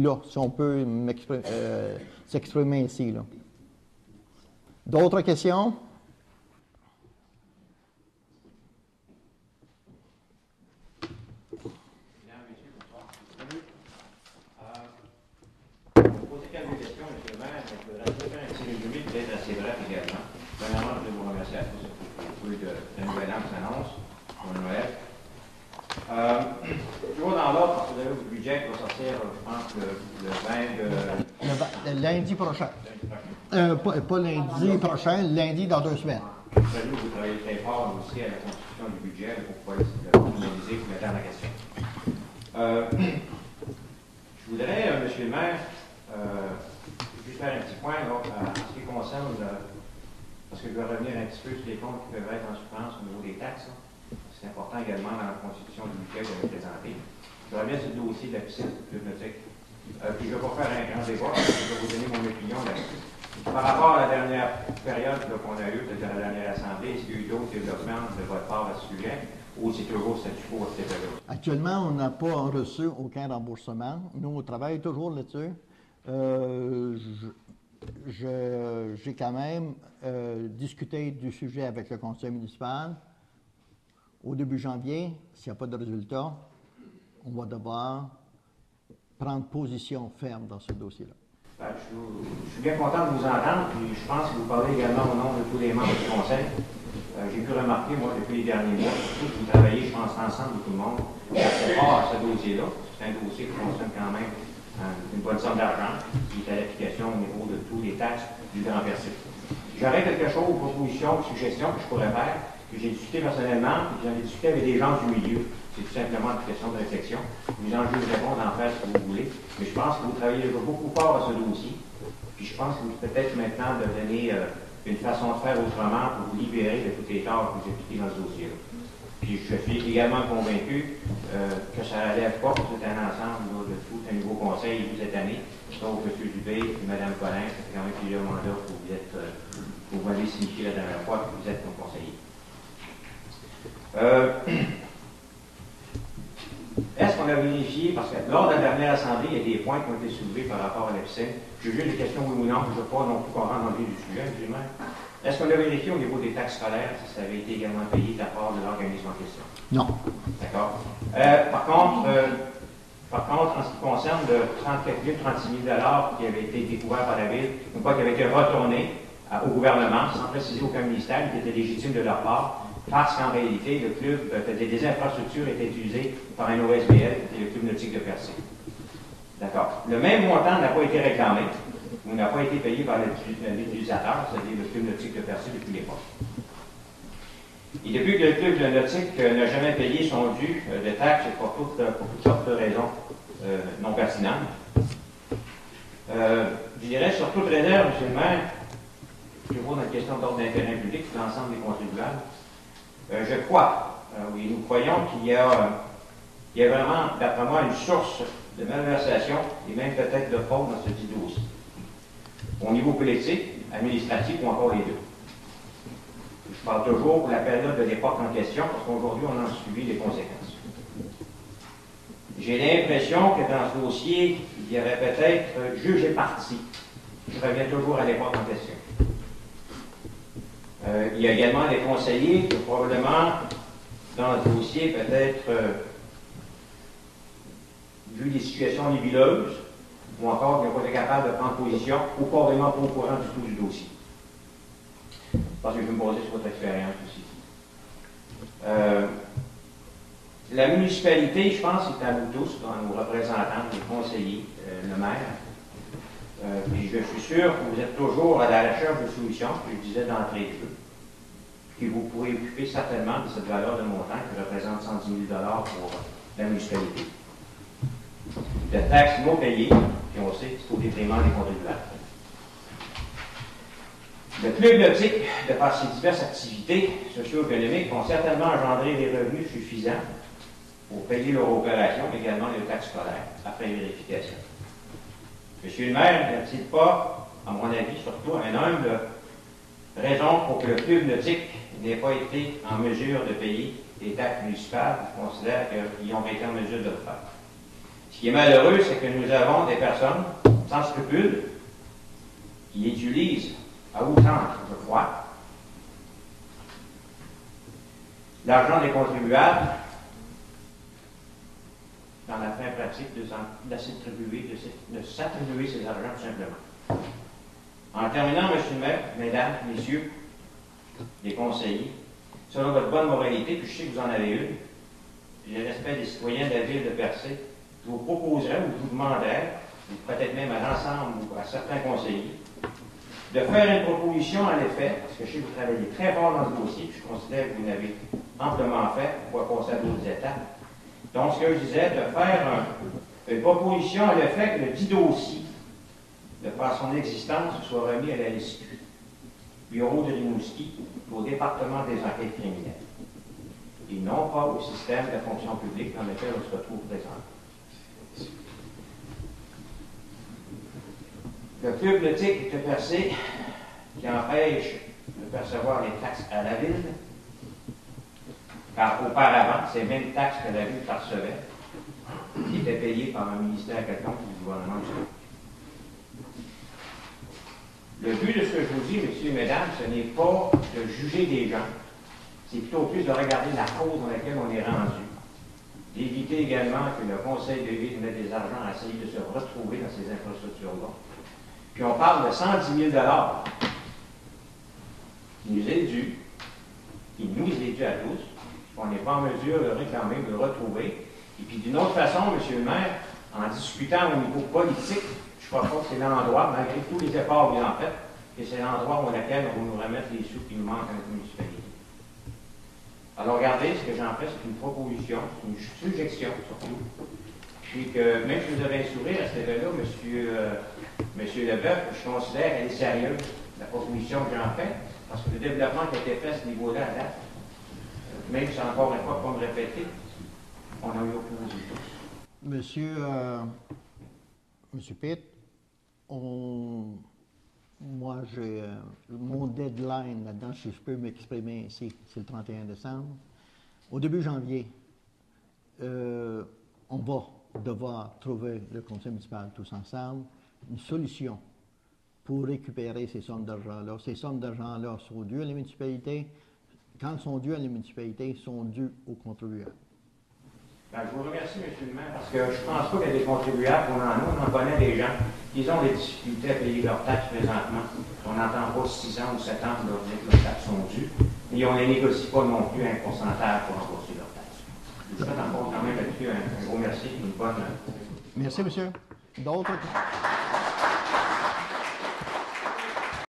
là, si on peut s'exprimer ainsi. D'autres questions? Poser quelques questions, M. le maire. Je voudrais faire un petit résumé, peut-être assez bref également. Premièrement, je voulais vous remercier à tous pour le de Nouvel An qui s'annonce pour le Noël. Toujours dans l'ordre, parce que vous avez le budget qui va sortir, je pense, le 20 de... Lundi prochain. Pas lundi prochain, lundi dans 2 semaines. Je salue, vous travaillez très fort aussi à la constitution du budget pour pouvoir finaliser et mettre en la question. Je voudrais, M. le maire, juste faire un petit point là, en ce qui concerne, parce que je vais revenir un petit peu sur les comptes qui peuvent être en souffrance au niveau des taxes. C'est important également dans la constitution du budget que vous avez présenté. Je reviens sur le dossier de la piscine nautique. Puis je ne vais pas faire un grand débat, je vais vous donner mon opinion là-dessus. Par rapport à la dernière période qu'on a eue, c'est-à-dire la dernière assemblée, est-ce qu'il y a eu d'autres développements de votre part à ce sujet, ou c'est toujours statu quo à cet effet-là? Actuellement, on n'a pas reçu aucun remboursement. Nous, on travaille toujours là-dessus. J'ai quand même discuté du sujet avec le conseil municipal. Au début janvier, s'il n'y a pas de résultat, on va devoir prendre position ferme dans ce dossier-là. Je suis bien content de vous entendre, puis je pense que vous parlez également au nom de tous les membres du conseil. J'ai pu remarquer, moi, depuis les derniers mois, surtout que vous travaillez, je pense, ensemble de tout le monde, c'est fort à ce dossier-là. C'est un dossier qui consomme quand même une bonne somme d'argent, qui est à l'application au niveau de tous les taxes du Grand Percé. J'aurais quelque chose, une proposition, une suggestion que je pourrais faire, que j'ai discuté personnellement, et que j'en ai discuté avec des gens du milieu. C'est tout simplement une question de réflexion. Vous en jugerez bon d'en faire ce que vous voulez. Mais je pense que vous travaillez beaucoup fort à ce dossier. Puis je pense que vous peut-être maintenant de donner une façon de faire autrement pour vous libérer de toutes les tâches que vous appliquez dans ce dossier-là. Puis je suis également convaincu que ça n'allève pas pour tout un ensemble là, de tout un nouveau conseil cette année. Donc M. Dubé et Mme Collin, ça fait quand même plusieurs mandats que vous m'avez signifié la dernière fois que vous êtes nos conseillers. Est-ce qu'on a vérifié, parce que lors de la dernière assemblée, il y a des points qui ont été soulevés par rapport à la piscine. J'ai juste des questions oui ou non, je ne veux pas non plus qu'on rentre dans le vif du sujet, M. Est-ce qu'on a vérifié au niveau des taxes scolaires si ça avait été également payé de la part de l'organisme en question? Non. D'accord. Par contre, en ce qui concerne le 36 000 qui avait été découvert par la Ville, une fois qu'il avait été retourné au gouvernement, sans préciser aucun ministère, qui était légitime de leur part, parce qu'en réalité, le club, des infrastructures étaient utilisées par un OSBL, qui était le Club nautique de Percé. D'accord. Le même montant n'a pas été réclamé, ou n'a pas été payé par l'utilisateur, c'est-à-dire le Club nautique de Percé depuis l'époque. Et depuis que le Club nautique n'a jamais payé son dû de taxes pour toutes sortes de raisons non pertinentes, je dirais sur toute réserve, M. le maire, toujours dans la question d'ordre d'intérêt public pour l'ensemble des contribuables, je crois, oui, nous croyons qu'il y a vraiment, d'après moi, une source de malversation et même peut-être de fraude dans ce petit dossier. Au niveau politique, administratif ou encore les deux. Je parle toujours pour la période de l'époque en question, parce qu'aujourd'hui, on en subit les conséquences. J'ai l'impression que dans ce dossier, il y aurait peut-être juge et partie. Je reviens toujours à l'époque en question. Il y a également des conseillers qui, probablement, dans le dossier, peut-être vu des situations nébuleuses, ou encore qui n'ont pas été capables de prendre position, ou pas vraiment pas au courant du tout du dossier. Parce que je vais me baser sur votre expérience aussi. La municipalité, je pense, c'est à nous tous, à nos représentants, les conseillers, le maire. Puis je suis sûr que vous êtes toujours à la recherche de solutions, que je disais d'entrée de jeu, que vous pourrez occuper certainement de cette valeur de montant qui représente 110 000 pour la municipalité. De taxes non payées, puis on sait que c'est au détriment des contribuables. Le club nautique, de par ses diverses activités socio-économiques, vont certainement engendrer des revenus suffisants pour payer leur opération, également les taxes scolaires, après vérification. Monsieur le maire, n'y a-t-il pas, à mon avis, surtout un humble raison pour que le club nautique n'ait pas été en mesure de payer les taxes municipales? Je considère qu'ils ont été en mesure de le faire. Ce qui est malheureux, c'est que nous avons des personnes sans scrupules qui utilisent à outrance, je crois, l'argent des contribuables dans la fin pratique de s'attribuer ces argents tout simplement. En terminant, M. le maire, mesdames, messieurs, les conseillers, selon votre bonne moralité, puis je sais que vous en avez une, j'ai le respect des citoyens de la ville de Percé, je vous proposerai ou je vous demanderai, ou peut-être même à l'ensemble ou à certains conseillers, de faire une proposition à l'effet, parce que je sais que vous travaillez très fort dans ce dossier, puis je considère que vous l'avez amplement fait, pour pouvoir passer à d'autres étapes. Donc, ce que je disais, de faire une proposition à l'effet que le dit dossier, de par son existence, soit remis à la SQ, Bureau de Rimouski, au département des enquêtes criminelles, et non pas au système de fonction publique dans lequel on se retrouve présent. Le club nautique de Percé, qui empêche de percevoir les taxes à la ville, car auparavant, ces mêmes taxes que la ville percevait, qui étaient payées par un ministère quelconque du gouvernement du Québec. Le but de ce que je vous dis, messieurs et mesdames, ce n'est pas de juger des gens, c'est plutôt plus de regarder la cause dans laquelle on est rendu, d'éviter également que le conseil de ville mette des argents à essayer de se retrouver dans ces infrastructures-là. Puis on parle de 110 000 qui nous est dû, qui nous est dû à tous, on n'est pas en mesure de réclamer, de le retrouver. Et puis d'une autre façon, M. le maire, en discutant au niveau politique, je crois pas que c'est l'endroit, malgré tous les efforts bien faits, que c'est l'endroit où lequel on va nous remettre les sous qui nous manquent à notre municipalité. Alors regardez, ce que j'en fais, c'est une proposition, une suggestion surtout. Puis que même si vous avez un sourire à ce niveau-là, monsieur Leboeuf, je considère qu'elle est sérieuse, la proposition que j'en fais, parce que le développement qui a été fait à ce niveau-là, là, même si encore une fois, pas me répéter, on n'a eu aucun résultat. Monsieur Pitt, moi, j'ai mon deadline là-dedans, si je peux m'exprimer ici, c'est le 31 décembre. Au début janvier, on va devoir trouver, le conseil municipal tous ensemble, une solution pour récupérer ces sommes d'argent-là. Ces sommes d'argent-là sont dues à la municipalité. Quand elles sont dues à la municipalité, elles sont dues aux contribuables. Ben, je vous remercie, M. le maire, parce que je ne pense pas qu'il y a des contribuables, on en connaît des gens qui ont des difficultés à payer leurs taxes présentement. On n'entend pas 6 ans ou 7 ans pour leur dire que leurs taxes sont dues, et on ne les négocie pas non plus un pourcentage pour rembourser leurs taxes. Je vous souhaite encore quand même là-dessus un gros merci et une bonne... Merci, monsieur. D'autres?